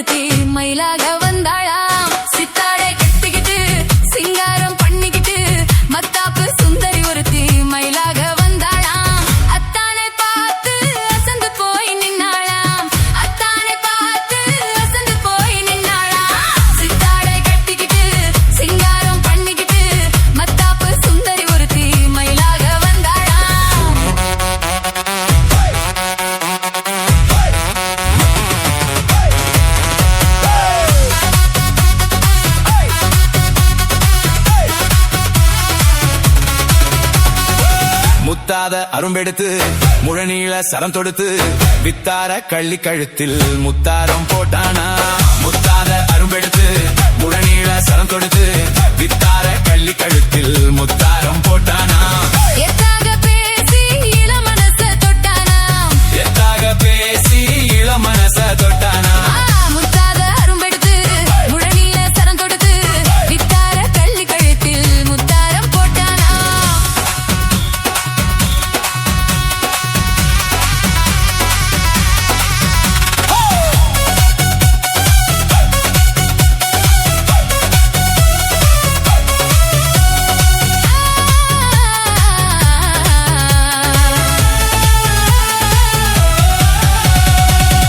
ஒருத்தி மயிலாக வந்தாளாம். சித்தாடை கட்டிக்கிட்டு சிங்காரம் பண்ணிக்கிட்டு மத்தாப்பு சுந்தரி ஒருத்தி மயிலாக வந்தாளாம். அத்தானை பார்த்து அசந்து போய் நின்னாளாம். அத்தானை பார்த்து அசந்து போய் நின்னாளாம். சித்தாடை கட்டிக்கிட்டு சிங்காரம் பண்ணிக்கிட்டு மத்தாப்பு சுந்தரி ஒருத்தி மயிலாக வந்தாளாம். முத்தாத அரும்பெடுத்து முழநீள சரம் தொடுத்து வித்தார கள்ளி கழுத்தில் முத்தாரம் போட்டானா. முத்தாத அரும்பெடுத்து முழநீள சரம் தொடுத்து வித்தார கள்ளி கழுத்தில் முத்தாரம் போட்டானா. எத்தாக பேசி இளமனச தொட்டானா. எத்தாக பேசி இளமனச தொட்டானா. முத்தாத அரும்பெடுத்து முழநீள சரம் தொடுத்து வித்தார கள்ளி கழுத்தில் முத்தாரம் போட்டானா.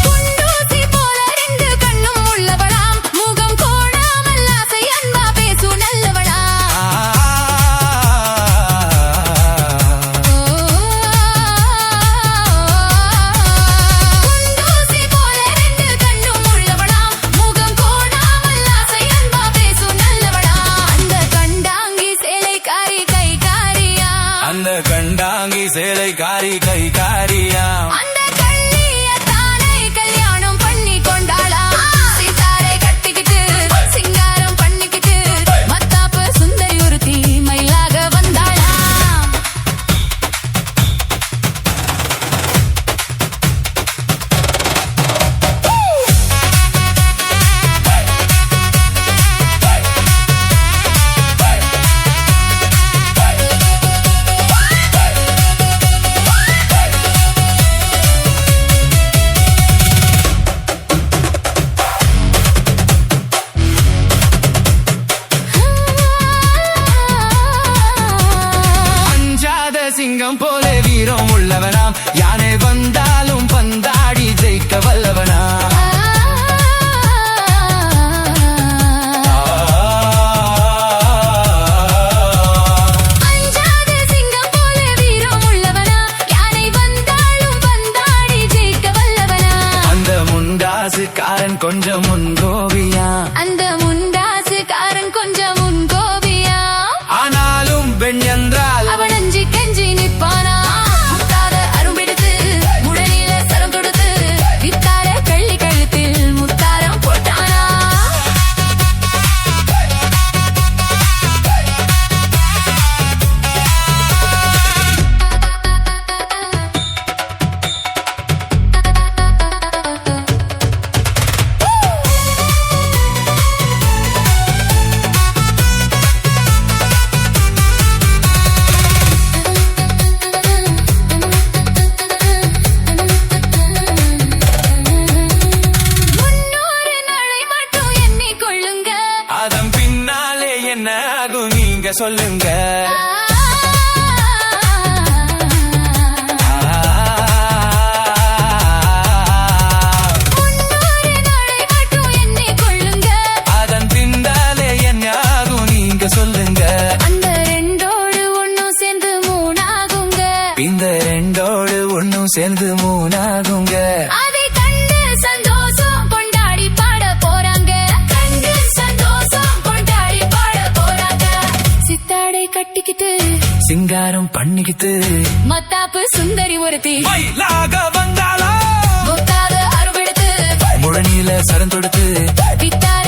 குண்டூசி போல ரெண்டு கண்ணும் உள்ளவளாம். முகம் கோணாமல் ஆசை அன்பா பேசும் நல்லவளாம். குண்டூசி போல ரெண்டு கண்ணும் உள்ளவளாம். முகம் கோணாமல் ஆசை அன்பா பேசும் நல்லவளாம். அந்த கண்டாங்கி சேலைக்காரி கைகாரியா. அந்த கண்டாங்கி சேலை காரி கை காரியா. அந்த கள்ளிய தானை கல்யாணம் பண்ணி கொண்டாளாம். சித்தாரை கட்டிக்கிட்டு சிங்காரம் பண்ணிக்கிட்டு மத்தாப்பு சுந்தரி ஒருத்தி மயிலாக வந்தாளாம். அஞ்சாத சிங்கம் போல வீரம் உள்ளவனாம். யானை வந்தாலும் பந்தாடி ஜெயிக்க வல்லவனாம். அஞ்சாத சிங்கம் போல வீரம் உள்ளவனா. யானை வந்தாலும் பந்தாடி ஜெயிக்க வல்லவனா. அந்த முண்டாசுக்காரன் கொஞ்சம் முன்கோபியா. அந்த முண்டாசுக்காரன் கொஞ்சம் முன்கோபியா. ஆனாலும் பெண் என்றால் அவன் அஞ்சி கெஞ்சி நிப்பானா. முத்தாத அரும்பெடுத்து முழநீள சரம் தொடுத்து வித்தார கள்ளி கழுத்தில் முத்தாரம் போட்டானா. முன்னூறு நாளை மட்டும் எண்ணிக்கொள்ளுங்க. அதன் பின்னாலே என்ன ஆகும் நீங்க சொல்லுங்க. முன்னூறு நாளை மட்டும் எண்ணிக்கொள்ளுங்க. அதன் பின்னாலே என்ன ஆகும் நீங்க சொல்லுங்க. அந்த ரெண்டோடு ஒண்ணும் சேர்ந்து மூணாகுங்க. இந்த ரெண்டோடு ஒண்ணும் சேர்ந்து மூணாகுங்க. அதை கண்டு சந்தோஷம் கொண்டாடி பாட போறாங்க. கண்டு சந்தோஷம் கொண்டாடி பாட போறாங்க. சித்தாடை கட்டிக்கிட்டு சிங்காரம் பண்ணிக்கிட்டு மத்தாப்பு சுந்தரி ஒருத்தி மயிலாக வந்தாளா. முத்தாத அருவெடுத்து முழநீள சரம் தொடுத்து வித்தார